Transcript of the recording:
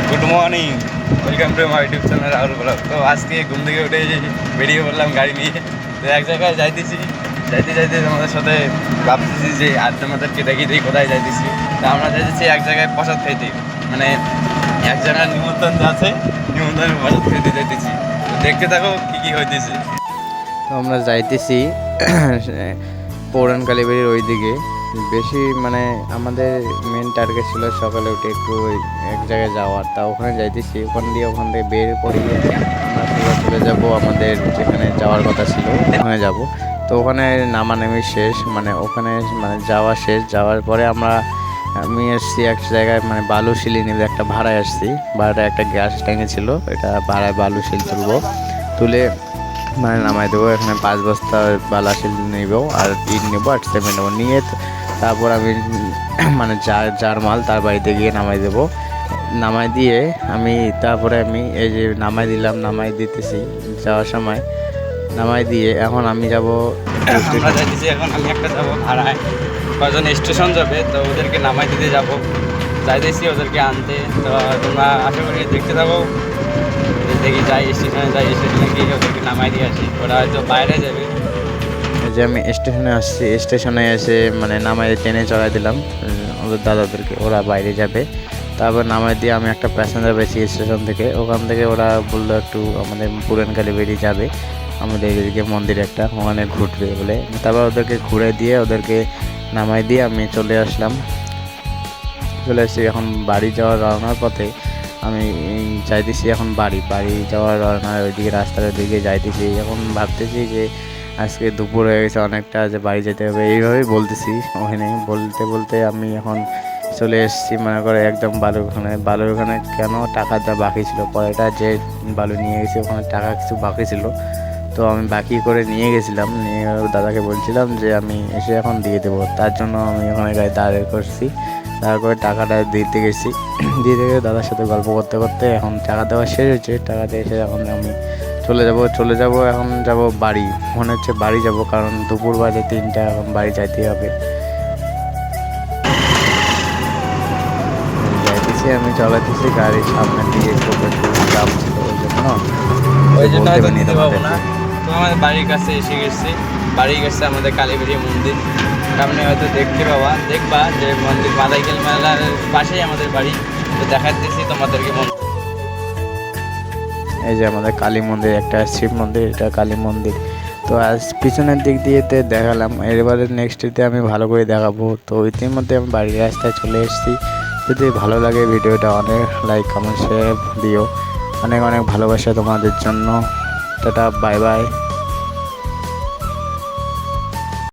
Good morning, welcome to my YouTube channel Rahul blog. তো আজকে ঘুম থেকে উঠে বেরিয়ে পড়লাম গাড়ি নিয়ে। তো এক জায়গায় যাইতেছি, যাইতে যাইতে আমাদের সাথে ভাবতেছি যে আমাদেরকে দেখি কোথায় যাইতেছি। তা আমরা যাইতেছি এক জায়গায় প্রসাদ খাইতে, মানে এক জায়গায় নিমন্ত্রণ আছে, নিমন্ত্রণে প্রসাদ খাইতে যাইতেছি। তো দেখতে থাকো কী কী হইতেছে। তো আমরা যাইতেছি পৌরাণ কালীবাড়ির ওই দিকে। বেশি মানে আমাদের মেন টার্গেট ছিল সকালে উঠে একটু এক জায়গায় যাওয়ার, তা ওখানে যাইতেছি। ওখান থেকে বের পড়ে আমরা সোজা চলে যাব আমাদের যেখানে যাওয়ার কথা ছিল ওখানে যাব। তো ওখানে নামানামি শেষ, মানে ওখানে মানে যাওয়া শেষ। যাওয়ার পরে আমি এসছি এক জায়গায়, মানে বালুশিলি নিবে একটা ভাড়ায় আসছি। ভাড়াটা একটা গ্যাস ট্যাঙ্কি ছিল, এটা ভাড়ায় বালুশিল তুলবো, তুলে মানে নামাই দেবো। এখানে 5 বস্তা বালাশিল নিব, আর ইট নেবো, আর সিমেন্ট নেবো নিয়ে তারপর আমি মানে যার মাল তার বাড়িতে গিয়ে নামাই দেবো। নামাই দিয়ে তারপরে আমি এই যে নামাই দিতেছি যাওয়ার সময় নামাই দিয়ে এখন আমি যাব। আমরা যাইতেছি এখন, আমি একটা যাবো ভাড়ায়, কজন স্টেশন যাবে, তো ওদেরকে নামাই দিতে যাব। যাইতেছি ওদেরকে আনতে। তো তোমরা আশা করি দেখতে থাকো। দেখি স্টেশনে গিয়ে ওদেরকে নামাই দিয়ে আসি। ওরা হয়তো বাইরে যাবে। যে আমি স্টেশনে আসছি, স্টেশনে এসে মানে নামাই ট্রেনে চড়াই দিলাম ওদের দাদাদেরকে, ওরা বাইরে যাবে। তারপর নামাই দিয়ে আমি একটা প্যাসেঞ্জার পেয়েছি স্টেশন থেকে। ওখান থেকে ওরা বললো একটু আমাদের পুরান কালীবাড়ি যাবে, আমাদের এদিকে মন্দির একটা, ওখানে ঘুরবে বলে। তারপর ওদেরকে ঘুরে দিয়ে ওদেরকে নামাই দিয়ে আমি চলে এসেছি এখন বাড়ি যাওয়ার রওনার পথে। আমি যাইতেছি এখন বাড়ি যাওয়ার রওনার ওইদিকে, রাস্তার ওইদিকে যাইতেছি। এখন ভাবতেছি যে আজকে দুপুর হয়ে গেছে অনেকটা, যে বাড়ি যেতে হবে, এইভাবেই বলতেছি। ওখানে বলতে আমি এখন চলে এসেছি মনে করে একদম বালুর ওখানে। কেন টাকা দেওয়া বাকি ছিল, পরেটা যে বালু নিয়ে গেছি ওখানে টাকা কিছু বাকি ছিল, তো আমি বাকি করে নিয়ে গেছিলাম। নিয়ে দাদাকে বলছিলাম যে আমি এসে এখন দিয়ে দেবো, তার জন্য আমি ওখানে গাড়ি দাঁড় করছি। তারপরে টাকাটা দিতে গেছি, দিয়ে গিয়ে দাদার সাথে গল্প করতে করতে এখন টাকা দেওয়া শেষ হয়েছে। টাকা দিয়ে এসে এখন আমি চলে যাব এখন যাব বাড়ি। মনে হচ্ছে বাড়ি যাব, কারণ দুপুর বাজে 3টা, এখন বাড়ি যাইতেই হবে। আমি চালাতেছি গাড়ির সামনের দিকে, খুব একটু জাম ছিল ওই জন্য হয়তো বানিয়ে দিতে দেবো। পারবো না। তো আমাদের বাড়ির কাছে এসে গেছি, আমাদের কালীবাড়ি মন্দির। সামনে হয়তো দেখবা যে মন্দির মাদাইকেল মেলার পাশেই আমাদের বাড়ি। তো দেখাতেছি তোমাদেরকে মন্দির। এই যে আমাদের কালী মন্দির, একটা শিব মন্দির, এটা কালী মন্দির। তো আজ পিছনের দিক দিয়ে দেখালাম, এবারে নেক্সটে আমি ভালো করে দেখাবো। তো ইতিমধ্যে আমি বাড়ির রাস্তায় চলে এসেছি। যদি ভালো লাগে ভিডিওটা অনেক লাইক কমেন্ট শেয়ার দিও। অনেক ভালোবাসা তোমাদের জন্য। Tata, bye bye.